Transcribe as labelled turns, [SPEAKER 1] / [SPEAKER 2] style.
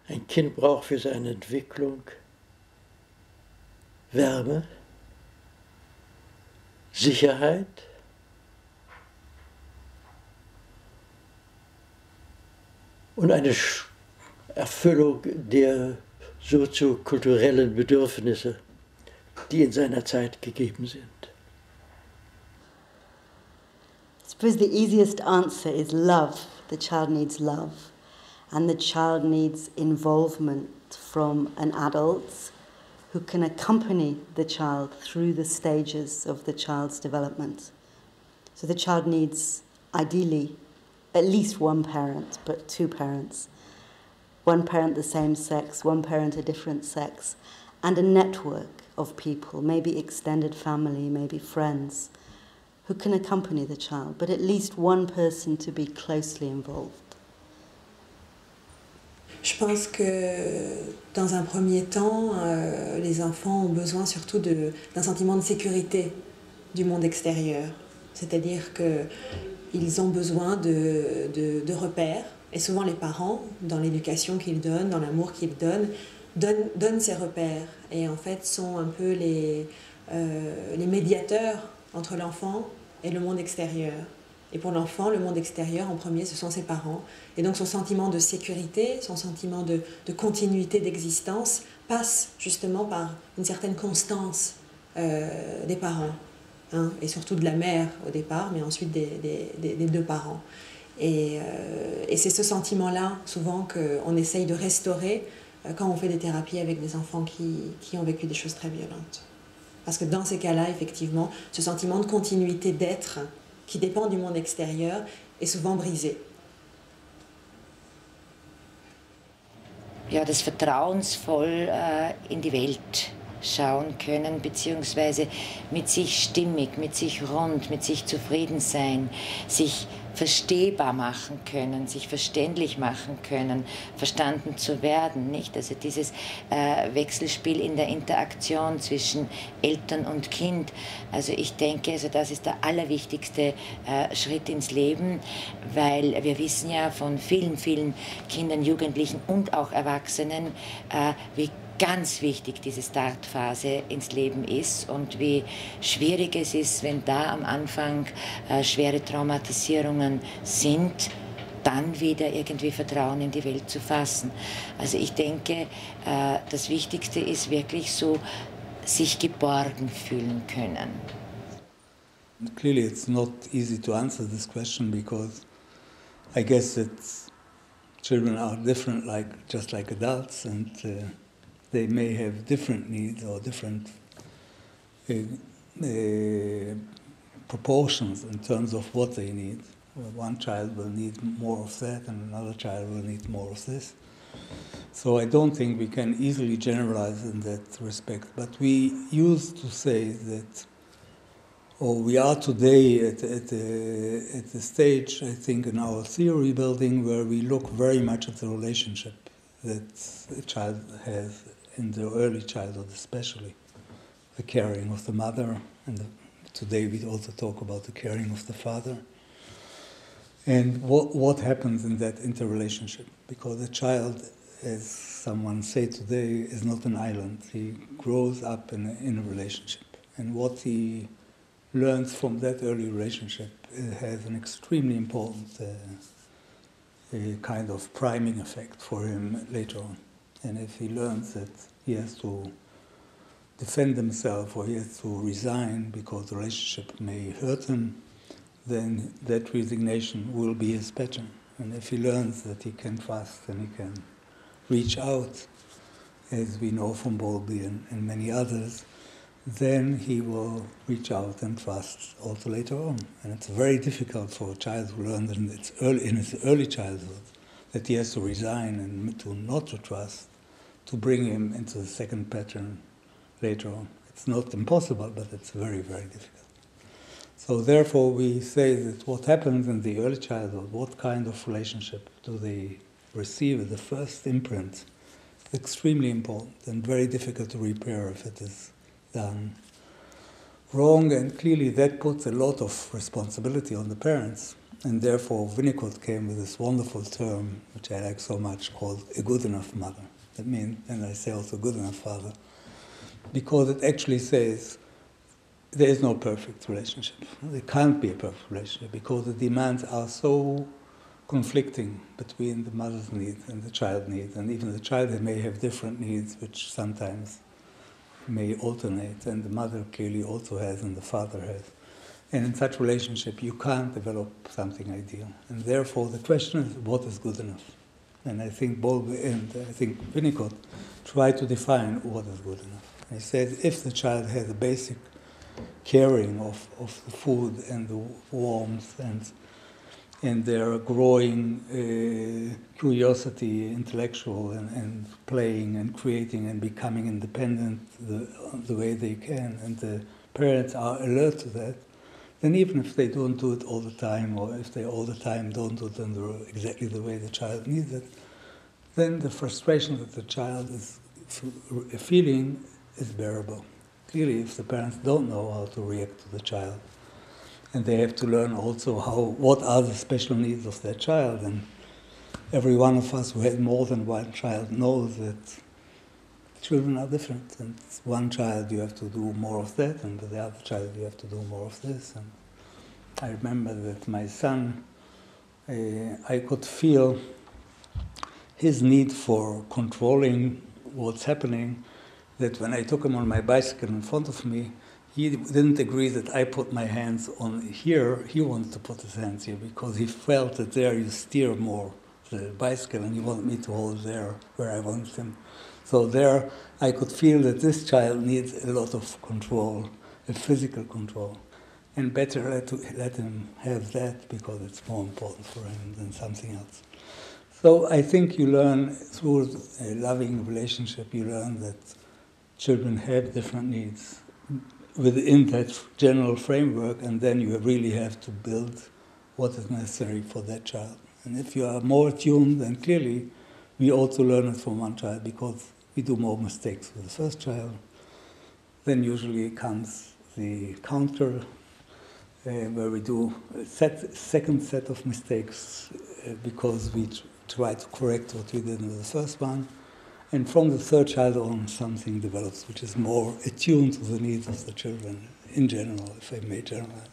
[SPEAKER 1] Ein Kind braucht für seine Entwicklung Wärme, Sicherheit, und eine Erfüllung der soziokulturellen Bedürfnisse, die in seiner Zeit gegeben sind.
[SPEAKER 2] I suppose the easiest answer is love. The child needs love. And the child needs involvement from an adult who can accompany the child through the stages of the child's development. So the child needs, ideally, at least one parent, but two parents. One parent the same sex, one parent a different sex, and a network of people, maybe extended family, maybe friends, who can accompany the child, but at least one person to be closely involved.
[SPEAKER 3] Je pense que dans un premier temps, les enfants ont besoin surtout d'un sentiment de sécurité du monde extérieur. C'est-à-dire qu'ils ont besoin de repères. Et souvent les parents, dans l'éducation qu'ils donnent, dans l'amour qu'ils donnent ces repères. Et en fait sont un peu les médiateurs entre l'enfant et le monde extérieur. Et pour l'enfant, le monde extérieur, en premier, ce sont ses parents. Et donc son sentiment de sécurité, son sentiment de continuité d'existence passe justement par une certaine constance des parents. Hein, et surtout de la mère au départ, mais ensuite des deux parents. Et c'est ce sentiment-là, souvent, qu'on essaye de restaurer quand on fait des thérapies avec des enfants qui ont vécu des choses très violentes. Parce que dans ces cas-là, effectivement, ce sentiment de continuité d'être qui dépend du monde extérieur est souvent brisé.
[SPEAKER 4] Ja, das vertrauensvoll in die Welt schauen können, beziehungsweise mit sich stimmig, mit sich rund, mit sich zufrieden sein, sich verstehbar machen können, sich verständlich machen können, verstanden zu werden, nicht? Also dieses Wechselspiel in der Interaktion zwischen Eltern und Kind, also ich denke, also das ist der allerwichtigste Schritt ins Leben, weil wir wissen ja von vielen, vielen Kindern, Jugendlichen und auch Erwachsenen, wie ganz wichtig diese Startphase ins Leben ist und wie schwierig es ist, wenn da am Anfang schwere Traumatisierungen sind, dann wieder irgendwie Vertrauen in die Welt zu fassen. Also ich denke, das Wichtigste ist wirklich so, sich geborgen fühlen können.
[SPEAKER 5] Clearly it's not easy to answer this question because I guess that children are different, just like adults, and they may have different needs or different proportions in terms of what they need. One child will need more of that and another child will need more of this. So I don't think we can easily generalize in that respect. But we used to say that, or we are today at the stage, I think, in our theory building where we look very much at the relationship that a child has in the early childhood especially, the caring of the mother, and today we also talk about the caring of the father, and what happens in that interrelationship. Because a child, as someone said today, is not an island. He grows up in a relationship, and what he learns from that early relationship has an extremely important kind of priming effect for him later on. And if he learns that he has to defend himself or he has to resign because the relationship may hurt him, then that resignation will be his pattern. And if he learns that he can trust and he can reach out, as we know from Bogyi and many others, then he will reach out and trust also later on. And it's very difficult for a child who learns in his early childhood that he has to resign and to not to trust, to bring him into the second pattern later on. It's not impossible, but it's very, very difficult. So therefore we say that what happens in the early childhood, what kind of relationship do they receive at the first imprint, is extremely important and very difficult to repair if it is done wrong, and clearly that puts a lot of responsibility on the parents And therefore, Winnicott came with this wonderful term, which I like so much, called a good enough mother. That means, and I say also good enough father, because it actually says there is no perfect relationship. There can't be a perfect relationship because the demands are so conflicting between the mother's needs and the child's needs, and even the child may have different needs, which sometimes may alternate, and the mother clearly also has and the father has. And in such relationship, you can't develop something ideal. And therefore, the question is, what is good enough? And I think Bogyi and I think Winnicott try to define what is good enough. He says if the child has a basic caring of the food and the warmth and their growing curiosity, intellectual, and playing and creating and becoming independent the way they can, and the parents are alert to that, then even if they don't do it all the time, or if they all the time don't do it in exactly the way the child needs it, then the frustration that the child is feeling is bearable. Clearly, if the parents don't know how to react to the child, and they have to learn also what are the special needs of their child, and every one of us who has more than one child knows that children are different, and one child you have to do more of that, and with the other child you have to do more of this. And I remember that my son, I could feel his need for controlling what's happening, that when I took him on my bicycle in front of me, he didn't agree that I put my hands on here. He wanted to put his hands here because he felt that there you steer more the bicycle, and he wanted me to hold there where I wanted him. So there I could feel that this child needs a lot of control, a physical control. And better let him have that because it's more important for him than something else. So I think you learn through a loving relationship, you learn that children have different needs within that general framework, and then you really have to build what is necessary for that child. And if you are more attuned, then clearly we also learn it from one child because we do more mistakes with the first child. Then usually comes the counter, where we do a second set of mistakes because we try to correct what we did in the first one. And from the third child on, something develops which is more attuned to the needs of the children in general, if I may generalize.